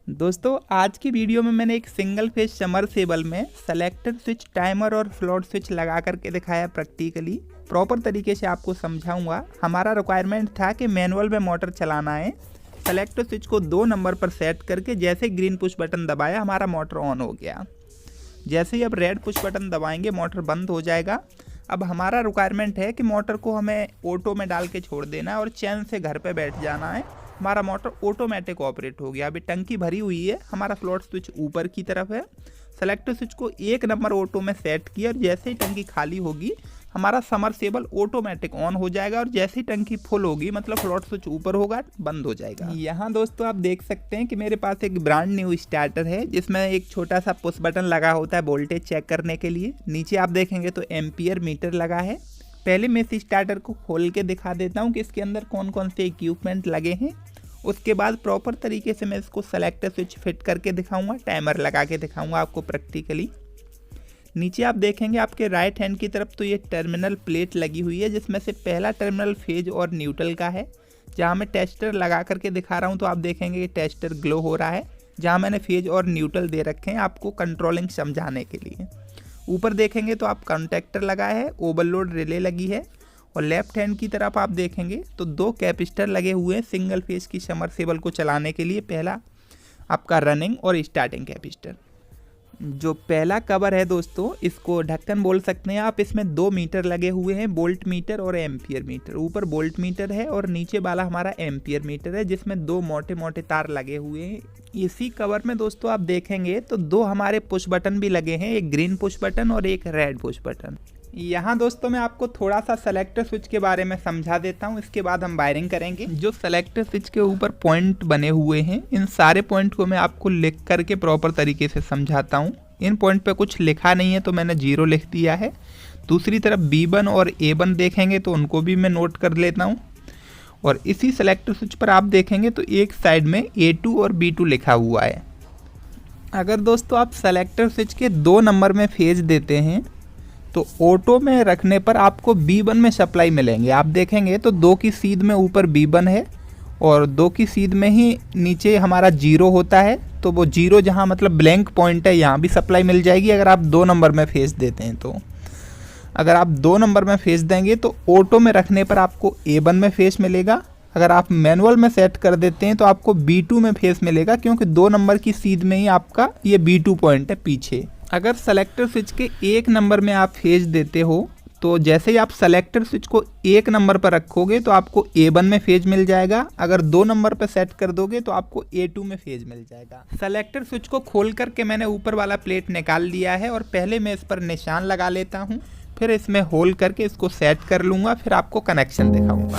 दोस्तों आज की वीडियो में मैंने एक सिंगल फेज समरसेबल में सेलेक्टर स्विच, टाइमर और फ्लोट स्विच लगा करके दिखाया प्रैक्टिकली। प्रॉपर तरीके से आपको समझाऊंगा। हमारा रिक्वायरमेंट था कि मैनुअल में मोटर चलाना है। सेलेक्टर स्विच को 2 नंबर पर सेट करके जैसे ग्रीन पुश बटन दबाया हमारा मोटर ऑन हो गया। जैसे ही अब रेड पुश बटन दबाएंगे मोटर बंद हो जाएगा। अब हमारा रिक्वायरमेंट है कि मोटर को हमें ऑटो में डाल के छोड़ देना है और चैन से घर पे बैठ जाना है। हमारा मोटर ऑटोमेटिक ऑपरेट हो गया। अभी टंकी भरी हुई है, हमारा फ्लोट स्विच ऊपर की तरफ है। सेलेक्टर स्विच को 1 नंबर ऑटो में सेट किया और जैसे ही टंकी खाली होगी हमारा समरसेबल ऑटोमेटिक ऑन हो जाएगा और जैसे ही टंकी फुल होगी मतलब फ्लोट स्विच ऊपर होगा, बंद हो जाएगा। यहाँ दोस्तों आप देख सकते हैं कि मेरे पास एक ब्रांड न्यू स्टार्टर है जिसमें एक छोटा सा पुश बटन लगा होता है वोल्टेज चेक करने के लिए। नीचे आप देखेंगे तो एम्पियर मीटर लगा है। पहले मैं इस स्टार्टर को खोल के दिखा देता हूँ कि इसके अंदर कौन कौन से इक्विपमेंट लगे हैं। उसके बाद प्रॉपर तरीके से मैं इसको सेलेक्टर स्विच फिट करके दिखाऊंगा, टाइमर लगा के दिखाऊंगा आपको प्रैक्टिकली। नीचे आप देखेंगे आपके राइट हैंड की तरफ तो ये टर्मिनल प्लेट लगी हुई है जिसमें से पहला टर्मिनल फेज और न्यूट्रल का है। जहाँ मैं टेस्टर लगा करके दिखा रहा हूँ तो आप देखेंगे कि टेस्टर ग्लो हो रहा है। जहाँ मैंने फेज और न्यूट्रल दे रखे हैं आपको कंट्रोलिंग समझाने के लिए। ऊपर देखेंगे तो आप कॉन्टैक्टर लगा है, ओवरलोड रिले लगी है और लेफ्ट हैंड की तरफ आप देखेंगे तो 2 कैपेसिटर लगे हुए हैं सिंगल फेज की समरसेबल को चलाने के लिए। पहला आपका रनिंग और स्टार्टिंग कैपेसिटर। जो पहला कवर है दोस्तों इसको ढक्कन बोल सकते हैं आप। इसमें 2 मीटर लगे हुए हैं, बोल्ट मीटर और एम्पियर मीटर। ऊपर बोल्ट मीटर है और नीचे वाला हमारा एम्पियर मीटर है जिसमें 2 मोटे मोटे तार लगे हुए हैं। इसी कवर में दोस्तों आप देखेंगे तो 2 हमारे पुश बटन भी लगे हैं, एक ग्रीन पुश बटन और एक रेड पुश बटन। यहाँ दोस्तों मैं आपको थोड़ा सा सेलेक्टर स्विच के बारे में समझा देता हूँ, इसके बाद हम वायरिंग करेंगे। जो सेलेक्टर स्विच के ऊपर पॉइंट बने हुए हैं इन सारे पॉइंट को मैं आपको लिख करके प्रॉपर तरीके से समझाता हूँ। इन पॉइंट पे कुछ लिखा नहीं है तो मैंने 0 लिख दिया है। दूसरी तरफ B1 और A1 देखेंगे तो उनको भी मैं नोट कर लेता हूँ। और इसी सेलेक्टर स्विच पर आप देखेंगे तो एक साइड में A2 और B2 लिखा हुआ है। अगर दोस्तों आप सेलेक्टर स्विच के 2 नंबर में फेज देते हैं तो ऑटो में रखने पर आपको B1 में सप्लाई मिलेंगे। आप देखेंगे तो 2 की सीध में ऊपर B1 है और 2 की सीध में ही नीचे हमारा 0 होता है। तो वो 0 जहाँ मतलब ब्लैंक पॉइंट है यहाँ भी सप्लाई मिल जाएगी अगर आप 2 नंबर में फेज देते हैं। तो अगर आप 2 नंबर में फेज देंगे तो ऑटो में रखने पर आपको A1 में फेज मिलेगा। अगर आप मैनुअल में सेट कर देते हैं तो आपको B2 में फेज मिलेगा क्योंकि 2 नंबर की सीध में ही आपका ये B2 पॉइंट है पीछे। अगर सेलेक्टर स्विच के 1 नंबर में आप फेज देते हो तो जैसे ही आप सेलेक्टर स्विच को 1 नंबर पर रखोगे तो आपको A1 में फेज मिल जाएगा। अगर 2 नंबर पर सेट कर दोगे तो आपको A2 में फेज मिल जाएगा। सेलेक्टर स्विच को खोल करके मैंने ऊपर वाला प्लेट निकाल लिया है और पहले मैं इस पर निशान लगा लेता हूँ, फिर इसमें होल करके इसको सेट कर लूँगा, फिर आपको कनेक्शन दिखाऊँगा।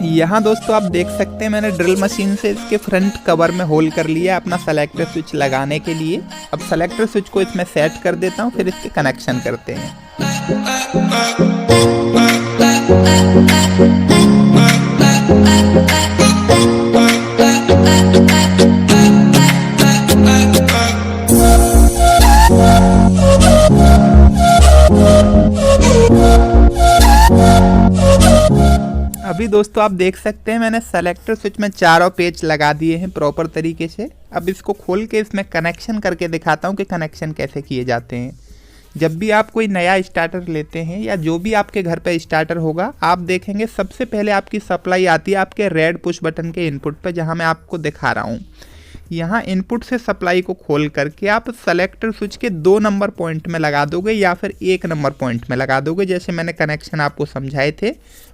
यहाँ दोस्तों आप देख सकते हैं मैंने ड्रिल मशीन से इसके फ्रंट कवर में होल कर लिया अपना सेलेक्टर स्विच लगाने के लिए। अब सेलेक्टर स्विच को इसमें सेट कर देता हूँ, फिर इसके कनेक्शन करते हैं। अभी दोस्तों आप देख सकते हैं मैंने सेलेक्टर स्विच में चारों पेच लगा दिए हैं प्रॉपर तरीके से। अब इसको खोल के इसमें कनेक्शन करके दिखाता हूँ कि कनेक्शन कैसे किए जाते हैं। जब भी आप कोई नया स्टार्टर लेते हैं या जो भी आपके घर पे स्टार्टर होगा आप देखेंगे सबसे पहले आपकी सप्लाई आती है आपके रेड पुश बटन के इनपुट पे, जहाँ मैं आपको दिखा रहा हूँ। यहाँ इनपुट से सप्लाई को खोल करके आप सेलेक्टर स्विच के 2 नंबर पॉइंट में लगा दोगे या फिर 1 नंबर पॉइंट में लगा दोगे। जैसे मैंने कनेक्शन आपको समझाए थे,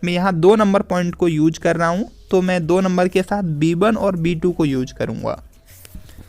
मैं यहाँ 2 नंबर पॉइंट को यूज कर रहा हूँ तो मैं 2 नंबर के साथ B1 और B2 को यूज करूँगा।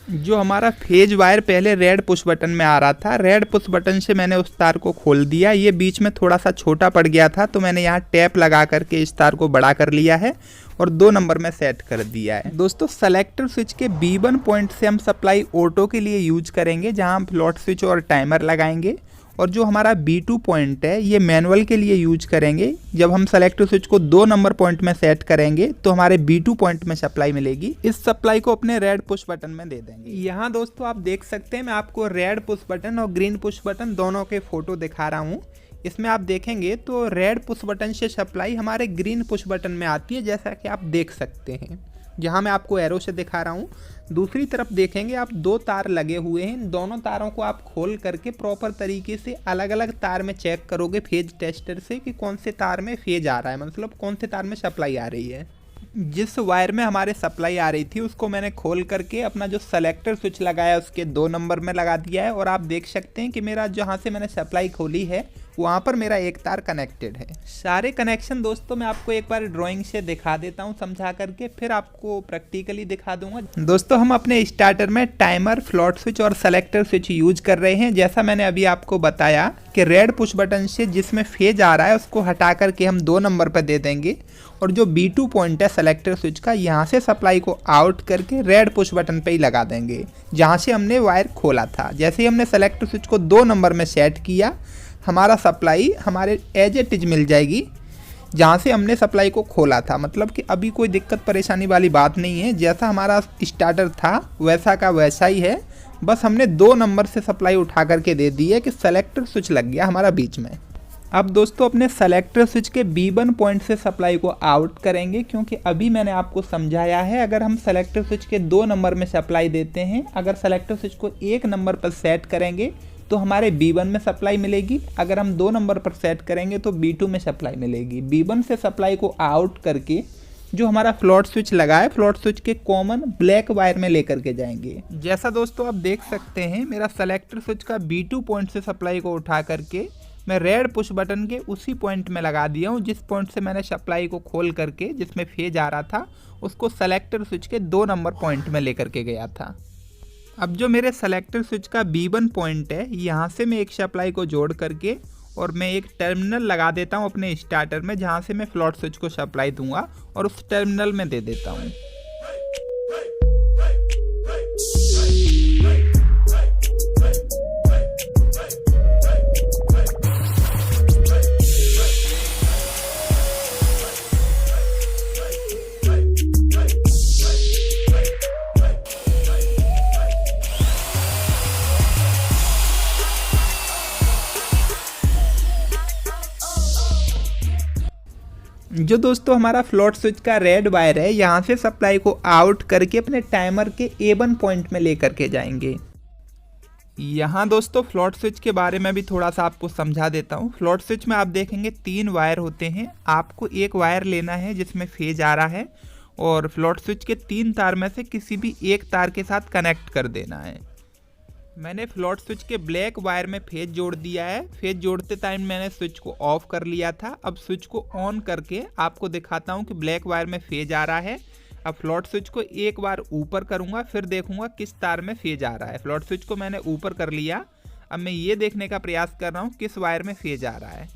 जो हमारा फेज वायर पहले रेड पुश बटन में आ रहा था, रेड पुश बटन से मैंने उस तार को खोल दिया। ये बीच में थोड़ा सा छोटा पड़ गया था तो मैंने यहाँ टैप लगा करके इस तार को बड़ा कर लिया है और 2 नंबर में सेट कर दिया है। दोस्तों सेलेक्टर स्विच के B1 पॉइंट से हम सप्लाई ऑटो के लिए यूज करेंगे जहाँ हम फ्लोट स्विच और टाइमर लगाएंगे। और जो हमारा B2 पॉइंट है ये मैनुअल के लिए यूज करेंगे। जब हम सेलेक्टर स्विच को 2 नंबर पॉइंट में सेट करेंगे तो हमारे B2 पॉइंट में सप्लाई मिलेगी। इस सप्लाई को अपने रेड पुश बटन में दे देंगे। यहाँ दोस्तों आप देख सकते हैं मैं आपको रेड पुश बटन और ग्रीन पुश बटन दोनों के फोटो दिखा रहा हूँ। इसमें आप देखेंगे तो रेड पुश बटन से सप्लाई हमारे ग्रीन पुश बटन में आती है, जैसा कि आप देख सकते हैं। जहां मैं आपको एरो से दिखा रहा हूं, दूसरी तरफ देखेंगे आप 2 तार लगे हुए हैं। इन दोनों तारों को आप खोल करके प्रॉपर तरीके से अलग अलग तार में चेक करोगे फेज टेस्टर से कि कौन से तार में फेज आ रहा है, मतलब कौन से तार में सप्लाई आ रही है। जिस वायर में हमारे सप्लाई आ रही थी उसको मैंने खोल करके अपना जो सेलेक्टर स्विच लगाया उसके 2 नंबर में लगा दिया है, और आप देख सकते हैं कि मेरा जहाँ से मैंने सप्लाई खोली है वहाँ पर मेरा एक तार कनेक्टेड है। सारे कनेक्शन दोस्तों मैं आपको एक बार ड्राइंग से दिखा देता हूँ समझा करके, फिर आपको प्रैक्टिकली दिखा दूंगा। दोस्तों हम अपने स्टार्टर में टाइमर, फ्लोट स्विच और सेलेक्टर स्विच यूज कर रहे हैं। जैसा मैंने अभी आपको बताया कि रेड पुश बटन से जिसमें फेज आ रहा है उसको हटा करके हम 2 नंबर पर दे देंगे, और जो B2 पॉइंट है सेलेक्टर स्विच का, यहाँ से सप्लाई को आउट करके रेड पुश बटन पे ही लगा देंगे जहाँ से हमने वायर खोला था। जैसे ही हमने सेलेक्टर स्विच को 2 नंबर में सेट किया, हमारा सप्लाई हमारे एज इट इज मिल जाएगी जहाँ से हमने सप्लाई को खोला था। मतलब कि अभी कोई दिक्कत परेशानी वाली बात नहीं है, जैसा हमारा स्टार्टर था वैसा का वैसा ही है। बस हमने 2 नंबर से सप्लाई उठा करके दे दी है कि सेलेक्टर स्विच लग गया हमारा बीच में। अब दोस्तों अपने सेलेक्टर स्विच के B1 पॉइंट से सप्लाई को आउट करेंगे, क्योंकि अभी मैंने आपको समझाया है अगर हम सेलेक्टर स्विच के 2 नंबर में सप्लाई देते हैं, अगर सेलेक्टर स्विच को 1 नंबर पर सेट करेंगे तो हमारे B1 में सप्लाई मिलेगी, अगर हम 2 नंबर पर सेट करेंगे तो B2 में सप्लाई मिलेगी। B1 से सप्लाई को आउट करके जो हमारा फ्लोट स्विच लगा है, फ्लोट स्विच के कॉमन ब्लैक वायर में लेकर के जाएंगे। जैसा दोस्तों आप देख सकते हैं मेरा सेलेक्टर स्विच का B2 पॉइंट से सप्लाई को उठा करके मैं रेड पुश बटन के उसी पॉइंट में लगा दिया हूँ जिस पॉइंट से मैंने सप्लाई को खोल करके जिसमें फेज आ रहा था उसको सेलेक्टर स्विच के 2 नंबर पॉइंट में लेकर के गया था। अब जो मेरे सेलेक्टर स्विच का B1 पॉइंट है, यहाँ से मैं एक सप्लाई को जोड़ करके और मैं एक टर्मिनल लगा देता हूँ अपने स्टार्टर में, जहाँ से मैं फ्लोट स्विच को सप्लाई दूंगा और उस टर्मिनल में दे देता हूँ। जो दोस्तों हमारा फ्लोट स्विच का रेड वायर है, यहाँ से सप्लाई को आउट करके अपने टाइमर के A1 पॉइंट में लेकर के जाएंगे। यहाँ दोस्तों फ्लोट स्विच के बारे में भी थोड़ा सा आपको समझा देता हूँ। फ्लोट स्विच में आप देखेंगे 3 वायर होते हैं, आपको एक वायर लेना है जिसमें फेज आ रहा है और फ्लोट स्विच के 3 तार में से किसी भी एक तार के साथ कनेक्ट कर देना है। मैंने फ्लोट स्विच के ब्लैक वायर में फेज जोड़ दिया है। फेज जोड़ते टाइम मैंने स्विच को ऑफ कर लिया था। अब स्विच को ऑन करके आपको दिखाता हूँ कि ब्लैक वायर में फेज आ रहा है। अब फ्लोट स्विच को एक बार ऊपर करूँगा, फिर देखूंगा किस तार में फेज आ रहा है। फ्लोट स्विच को मैंने ऊपर कर लिया। अब मैं ये देखने का प्रयास कर रहा हूँ किस वायर में फेज आ रहा है।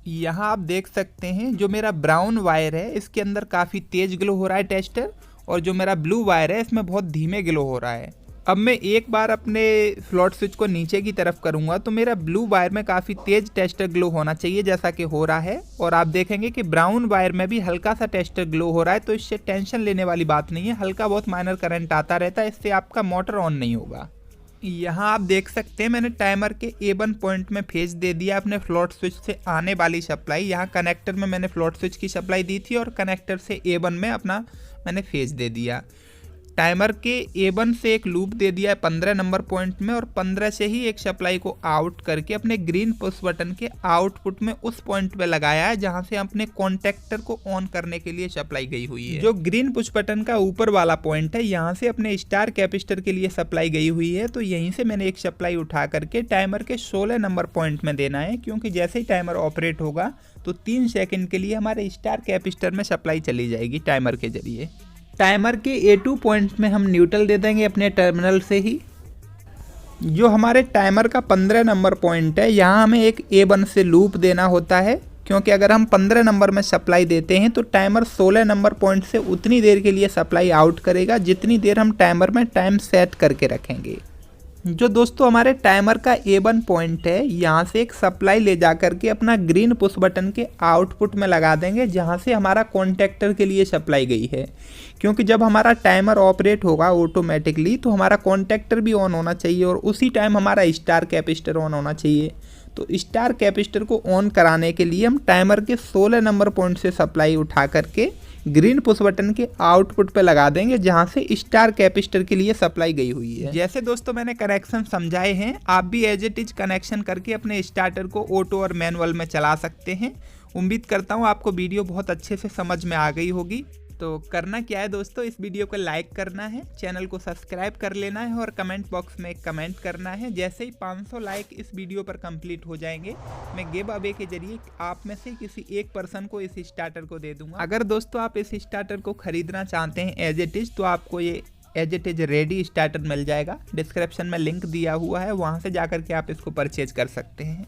यहाँ आप देख सकते हैं जो मेरा ब्राउन वायर है इसके अंदर काफ़ी तेज ग्लो हो रहा है टेस्टर, और जो मेरा ब्लू वायर है इसमें बहुत धीमे ग्लो हो रहा है। अब मैं एक बार अपने फ्लोट स्विच को नीचे की तरफ करूंगा तो मेरा ब्लू वायर में काफ़ी तेज टेस्टर ग्लो होना चाहिए जैसा कि हो रहा है, और आप देखेंगे कि ब्राउन वायर में भी हल्का सा टेस्टर ग्लो हो रहा है। तो इससे टेंशन लेने वाली बात नहीं है, हल्का बहुत माइनर करंट आता रहता है, इससे आपका मोटर ऑन नहीं होगा। यहाँ आप देख सकते हैं मैंने टाइमर के A1 पॉइंट में फेज दे दिया अपने फ्लोट स्विच से आने वाली सप्लाई। यहाँ कनेक्टर में मैंने फ्लोट स्विच की सप्लाई दी थी और कनेक्टर से A1 में अपना मैंने फेज दे दिया। टाइमर के A1 से एक लूप दे दिया है 15 नंबर पॉइंट में, और 15 से ही एक सप्लाई को आउट करके अपने ग्रीन पुश बटन के आउटपुट में उस पॉइंट पे लगाया है जहां से अपने कॉन्टेक्टर को ऑन करने के लिए सप्लाई गई हुई है। जो ग्रीन पुश बटन का ऊपर वाला पॉइंट है यहाँ से अपने स्टार कैपेसिटर के लिए सप्लाई गई हुई है। तो यहीं से मैंने एक सप्लाई उठा करके टाइमर के 16 नंबर पॉइंट में देना है, क्योंकि जैसे ही टाइमर ऑपरेट होगा तो 3 सेकेंड के लिए हमारे स्टार कैपेसिटर में सप्लाई चली जाएगी टाइमर के जरिए। टाइमर के A2 पॉइंट में हम न्यूट्रल दे देंगे अपने टर्मिनल से ही। जो हमारे टाइमर का 15 नंबर पॉइंट है यहाँ हमें एक A1 से लूप देना होता है, क्योंकि अगर हम 15 नंबर में सप्लाई देते हैं तो टाइमर 16 नंबर पॉइंट से उतनी देर के लिए सप्लाई आउट करेगा जितनी देर हम टाइमर में टाइम सेट करके रखेंगे। जो दोस्तों हमारे टाइमर का A1 पॉइंट है यहाँ से एक सप्लाई ले जा करके अपना ग्रीन पुश बटन के आउटपुट में लगा देंगे जहाँ से हमारा कॉन्टेक्टर के लिए सप्लाई गई है, क्योंकि जब हमारा टाइमर ऑपरेट होगा ऑटोमेटिकली तो हमारा कॉन्टेक्टर भी ऑन होना चाहिए और उसी टाइम हमारा स्टार कैपेसिटर ऑन होना चाहिए। तो स्टार कैपेसिटर को ऑन कराने के लिए हम टाइमर के 16 नंबर पॉइंट से सप्लाई उठा करके ग्रीन पुश बटन के आउटपुट पे लगा देंगे, जहां से स्टार कैपेसिटर के लिए सप्लाई गई हुई है। जैसे दोस्तों मैंने कनेक्शन समझाए हैं, आप भी एज इट इज कनेक्शन करके अपने स्टार्टर को ऑटो और मैनुअल में चला सकते हैं। उम्मीद करता हूँ आपको वीडियो बहुत अच्छे से समझ में आ गई होगी। तो करना क्या है दोस्तों, इस वीडियो को लाइक करना है, चैनल को सब्सक्राइब कर लेना है और कमेंट बॉक्स में एक कमेंट करना है। जैसे ही 500 लाइक इस वीडियो पर कंप्लीट हो जाएंगे, मैं गिव अवे के जरिए आप में से किसी एक पर्सन को इस स्टार्टर को दे दूंगा। अगर दोस्तों आप इस स्टार्टर को खरीदना चाहते हैं एज इट इज, तो आपको ये as it is ready starter मिल जाएगा। डिस्क्रिप्शन में लिंक दिया हुआ है, वहाँ से जाकर के आप इसको परचेज कर सकते हैं।